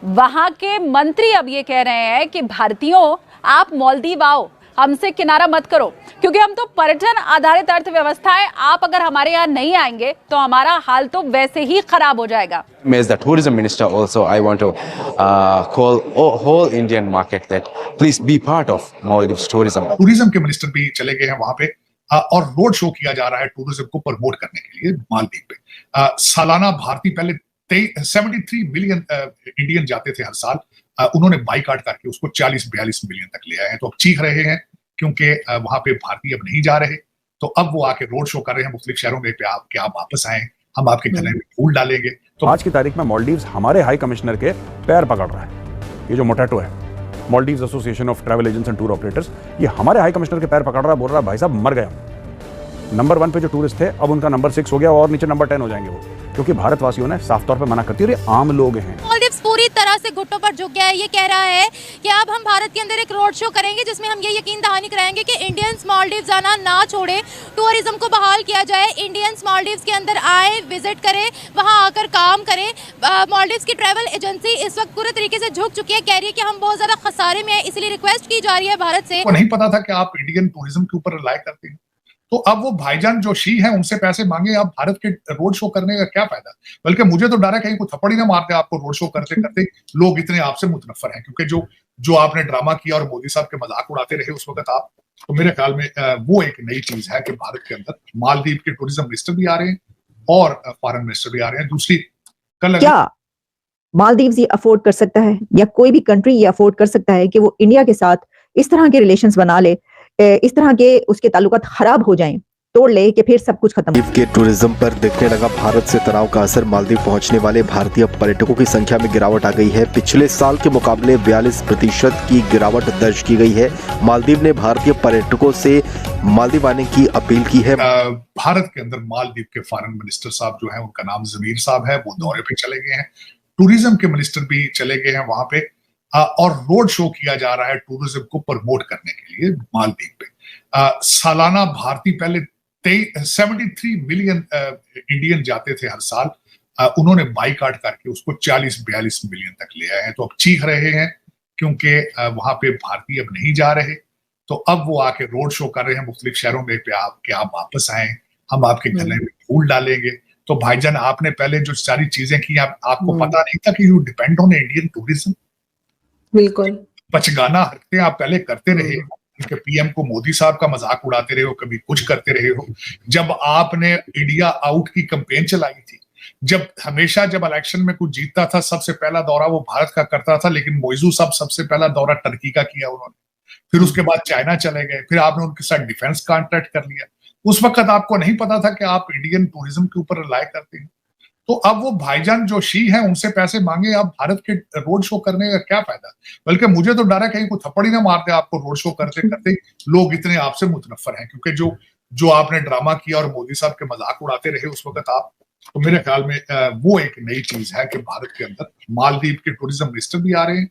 वहां के मंत्री अब ये कह रहे हैं कि भारतीयों आप मालदीव आओ, हमसे किनारा मत करो, क्योंकि हम तो पर्यटन आधारित अर्थव्यवस्था है। आप अगर हमारे यहाँ नहीं आएंगे तो हमारा हाल तो वैसे ही खराब हो जाएगा। As the tourism minister also, I want to call whole Indian market that please be part of Maldives tourism. Tourism के मिनिस्टर भी चले गए हैं वहां पे और रोड शो किया जा रहा है टूरिज्म को प्रमोट करने के लिए मालदीव पे। सालाना भारतीय पहले 73 मिलियन इंडियन जाते थे हर साल, उन्होंने बाइकाट करके उसको 40-42 मिलियन तक ले आए हैं। तो अब चीख रहे हैं क्योंकि वहां पे भारतीय अब नहीं जा रहे, तो अब वो आके रोड शो कर रहे हैं मुख्तलिफ शहरों में, आप वापस आए, हम आपके गले में फूल डालेंगे। तो आज की तारीख में मालदीव्स हमारे हाई कमिश्नर के पैर पकड़ रहा है। ये जो मोटेटो है, Maldives association of travel agents and tour operators, ये हमारे हाई कमिश्नर के पैर पकड़ रहा है, बोल रहा है भाई साहब मर गया। नंबर 1 पे जो टूरिस्ट थे अब उनका नंबर 6 हो गया और नीचे नंबर 10 हो जाएंगे वो, क्योंकि भारतवासियों ने साफ तौर पे मना कर दिया। ये आम लोग हैं। मालदीव्स पूरी तरह से घुटनों पर झुक गया है। ये कह रहा है कि अब हम भारत के अंदर एक रोड शो करेंगे जिसमें हम ये यकीन दहानी कराएंगे कि इंडियंस मालदीव्स जाना ना छोड़े, टूरिज्म को बहाल किया जाए, इंडियंस मालदीव्स के अंदर आए, विजिट करें, वहां आकर काम करें। मालदीव्स की ट्रैवल एजेंसी इस वक्त पूरे तरीके से झुक चुकी है, कह रही है कि हम बहुत ज्यादा खसारे में है, इसलिए रिक्वेस्ट की जा रही है भारत से। नहीं पता था कि आप इंडियन टूरिज्म के ऊपर रिलाय करते हैं, तो अब वो भाईजान जो शी हैं उनसे पैसे मांगे, अब भारत के रोड शो करने का क्या फायदा। बल्कि मुझे तो डर है कहीं कोई थप्पड़ ही ना मारते आपको रोड शो करते करते। लोग इतने आपसे मुतनफर हैं क्योंकि जो आपने ड्रामा किया और मोदी साहब के मजाक उड़ाते रहे उस वक्त आप, तो मेरे ख्याल में वो एक नई चीज है कि भारत के अंदर मालदीव के टूरिज्म मिनिस्टर भी आ रहे हैं और फॉरेन मिनिस्टर भी आ रहे हैं। दूसरी क्या मालदीव्स ये अफोर्ड कर सकता है या कोई भी कंट्री ये अफोर्ड कर सकता है कि वो इंडिया के साथ इस तरह के रिलेशंस बना ले, इस तरह के उसके ताल्लुकात खराब हो जाएं, तोड़ ले कि फिर सब कुछ खत्म। मालदीव के टूरिज्म पर दिखने लगा भारत से तनाव का असर। मालदीव पहुंचने वाले भारतीय पर्यटकों की संख्या में गिरावट आ गई है। पिछले साल के मुकाबले 42% की गिरावट दर्ज की गई है। मालदीव ने भारतीय पर्यटकों से मालदीव आने की अपील की है। भारत के अंदर मालदीव के फॉरेन मिनिस्टर साहब जो है, उनका नाम जमीर साहब है, वो दौरे पे चले गए हैं। टूरिज्म के मिनिस्टर भी चले गए हैं वहां पे और रोड शो किया जा रहा है टूरिज्म को प्रमोट करने के लिए मालदीव पे। सालाना भारतीय पहले 73 मिलियन इंडियन जाते थे हर साल, उन्होंने बाइकाट करके उसको 40-42 मिलियन तक ले आए हैं। तो अब चीख रहे हैं क्योंकि वहां पे भारतीय अब नहीं जा रहे, तो अब वो आके रोड शो कर रहे हैं मुख्तलिफ शहरों में आप वापस आए, हम आपके गले में फूल डालेंगे। तो भाईजान आपने पहले जो सारी चीजें की, आपको पता नहीं था कि you depend on Indian tourism. बिल्कुल बचगाना हरकतें आप पहले करते रहे हो, उनके पीएम को मोदी साहब का मजाक उड़ाते रहे हो, कभी कुछ करते रहे हो। जब आपने इंडिया आउट की कैंपेन चलाई थी, जब इलेक्शन में कुछ जीतता था, सबसे पहला दौरा वो भारत का करता था, लेकिन मोइजू साहब सबसे पहला दौरा टर्की का किया उन्होंने, फिर उसके बाद चाइना चले गए, फिर आपने उनके साथ डिफेंस कॉन्ट्रैक्ट कर लिया। उस वक्त आपको नहीं पता था कि आप इंडियन टूरिज्म के ऊपर रिलाय करते हैं। तो अब वो भाईजान जो शी हैं उनसे पैसे मांगे, अब भारत के रोड शो करने का क्या फायदा। बल्कि मुझे तो डर है कहीं कोई थप्पड़ ही ना मारते आपको रोड शो करते करते। लोग इतने आपसे मुतनफर हैं क्योंकि जो आपने ड्रामा किया और मोदी साहब के मजाक उड़ाते रहे उस वक्त आप, तो मेरे ख्याल में वो एक नई चीज है कि भारत के अंदर मालदीव के टूरिज्म मिनिस्टर भी आ रहे हैं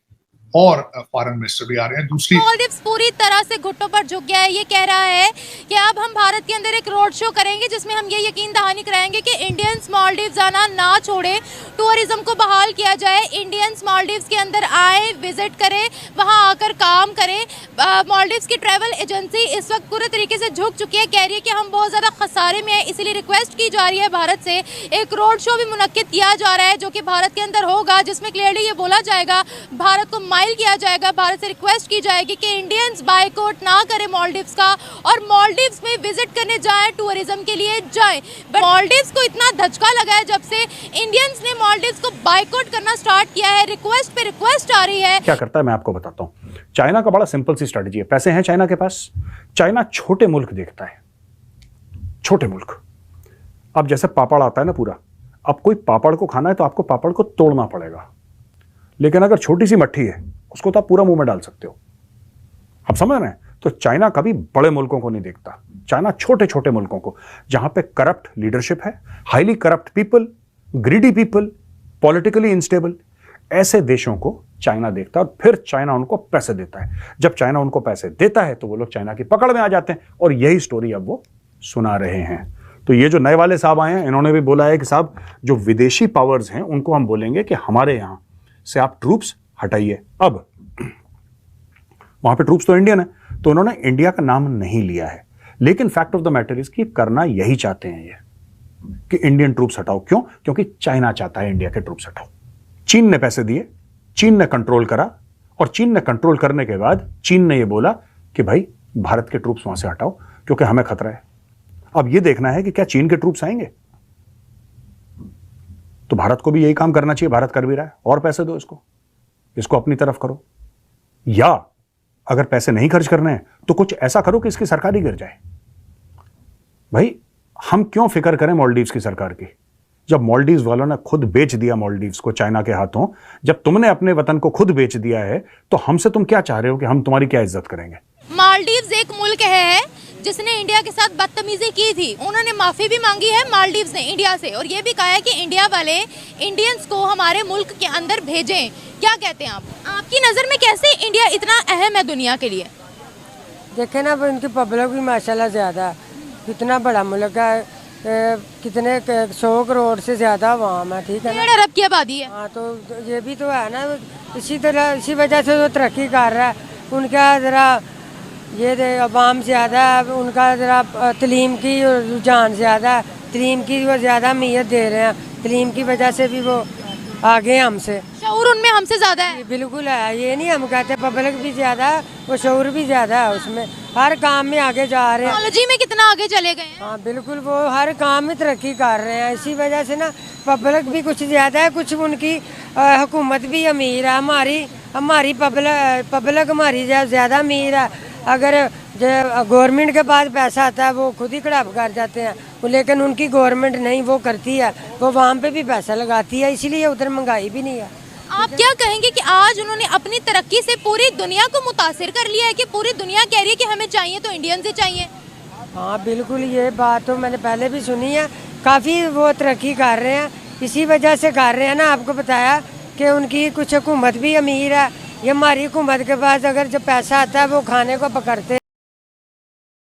और फॉरेन मिनिस्टर भी आ रहे हैं। दूसरी मालदीव्स पूरी तरह से घुटनों पर झुक गया है। ये कह रहा है कि अब हम भारत के अंदर एक रोड शो करेंगे जिसमें हम ये यकीन दहानी कराएंगे कि इंडियंस मालदीव्स जाना ना छोड़े, टूरिज्म को बहाल किया जाए, इंडियंस मालदीव्स के अंदर आए, विजिट करें, वहां आकर काम करें। मालदीव्स की ट्रैवल एजेंसी इस वक्त पूरे तरीके से झुक चुकी है, कह रही है कि हम बहुत ज्यादा खसारे में है, इसीलिए रिक्वेस्ट की जा रही है भारत से। एक रोड शो भी मुनक्किद किया जा रहा है जो कि भारत के अंदर होगा, जिसमें क्लियरली ये बोला जाएगा, भारत को किया जाएगा, भारत से रिक्वेस्ट की जाएगी कि इंडियंस बाइकआउट ना करें मालदीव्स का और मालदीव्स में विजिट करने जाएं, टूरिज्म के लिए जाएं। बट मालदीव्स को इतना धचका लगा है जब से इंडियंस ने मालदीव्स को बाइकआउट करना स्टार्ट किया है, रिक्वेस्ट पे रिक्वेस्ट आ रही है। क्या करता है मैं आपको बताता हूं। चाइना का बड़ा सिंपल सी स्ट्रेटजी है, पैसे हैं चाइना के पास। चाइना छोटे मुल्क देखता है, छोटे मुल्क। अब जैसे पापड़ आता है ना पूरा, अब कोई पापड़ को खाना है तो आपको पापड़ को तोड़ना पड़ेगा, लेकिन अगर छोटी सी मट्ठी है उसको तो आप पूरा मुंह में डाल सकते हो। आप समझ रहे हैं? तो चाइना कभी बड़े मुल्कों को नहीं देखता, चाइना छोटे छोटे मुल्कों को, जहां पे करप्ट लीडरशिप है, highly corrupt people, greedy people, politically instable, ऐसे देशों को चाइना देखता है और फिर चाइना उनको पैसे देता है। जब चाइना उनको पैसे देता है तो वो लोग चाइना की पकड़ में आ जाते हैं और यही स्टोरी अब वो सुना रहे हैं। तो ये जो नए वाले साहब आए हैं, इन्होंने भी बोला है कि साहब जो विदेशी पावर्स हैं उनको हम बोलेंगे कि हमारे यहाँ से आप ट्रूप्स हटाइए। अब वहां पे ट्रूप्स तो इंडियन है, तो उन्होंने इंडिया का नाम नहीं लिया है, लेकिन fact of the matter is कि करना यही चाहते हैं ये कि इंडियन ट्रूप्स हटाओ। क्यों? क्योंकि चाइना चाहता है इंडिया के ट्रूप्स हटाओ। चीन ने पैसे दिए, चीन ने कंट्रोल करा, और चीन ने कंट्रोल करने के बाद चीन ने यह बोला कि भाई भारत के ट्रूप्स वहां से हटाओ क्योंकि हमें खतरा है। अब यह देखना है कि क्या चीन के ट्रूप्स आएंगे, तो भारत को भी यही काम करना चाहिए। भारत कर भी रहा है, और पैसे दो इसको अपनी तरफ करो, या अगर पैसे नहीं खर्च करने हैं तो कुछ ऐसा करो कि इसकी सरकार ही गिर जाए। भाई हम क्यों फिक्र करें मालदीव्स की सरकार की, जब मालदीव्स वालों ने खुद बेच दिया मालदीव्स को चाइना के हाथों। जब तुमने अपने वतन को खुद बेच दिया है तो हमसे तुम क्या चाह रहे हो कि हम तुम्हारी क्या इज्जत करेंगे? मालदीव्स एक मुल्क है जिसने इंडिया के साथ बदतमीजी की थी, उन्होंने माफी भी मांगी है मालदीव्स ने इंडिया से, और ये भी कहा है कि इंडिया वाले इंडियंस को हमारे मुल्क के अंदर भेजें। क्या कहते हैं आप? आपकी नज़र में कैसे इंडिया इतना अहम है दुनिया के लिए? देखे ना, इनकी पब्लिक भी माशाल्लाह ज़्यादा है, कितना बड़ा मुल्क है, कितने 100 करोड़ से ज़्यादा आवाम है, ठीक है ना। 1.5 अरब की आबादी है। हाँ, तो ये भी तो है ना, इसी तरह इसी वजह से वो तरक्की कर रहा है। उनका ज़रा ये अवाम ज़्यादा है, उनका ज़रा तलीम की रुझान ज़्यादा है, तलीम की वो ज़्यादा अहमियत दे रहे हैं, तलीम की वजह से भी वो आगे हैं हमसे। शऊर उनमें हमसे ज़्यादा है। बिल्कुल है, ये नहीं हम कहते, पब्लिक भी ज़्यादा है, वो शऊर भी ज़्यादा है, उसमें हर काम में आगे जा रहे हैं। टेक्नोलॉजी में कितना आगे चले गए हैं। हाँ बिल्कुल, वो हर काम में तरक्की कर रहे हैं। इसी वजह से ना पब्लिक भी कुछ ज़्यादा है, कुछ उनकी हुकूमत भी अमीर है। हमारी पब्लिक हमारी ज़्यादा अमीर है। अगर गवर्नमेंट के पास पैसा आता है वो खुद ही खड़ाप कर जाते हैं, लेकिन उनकी गवर्नमेंट नहीं, वो करती है, वो वहाँ पे भी पैसा लगाती है, इसीलिए उधर महंगाई भी नहीं है। आप क्या कहेंगे कि आज उन्होंने अपनी तरक्की से पूरी दुनिया को मुतासिर कर लिया है कि पूरी दुनिया कह रही है कि हमें चाहिए तो इंडियन से चाहिए? हाँ बिल्कुल, ये बात तो मैंने पहले भी सुनी है, काफ़ी वो तरक्की कर रहे हैं, इसी वजह से कर रहे हैं ना। आपको बताया कि उनकी कुछ हुकूमत भी अमीर है, ये हमारी हुकूमत के पास अगर जब पैसा आता है वो खाने को पकड़ते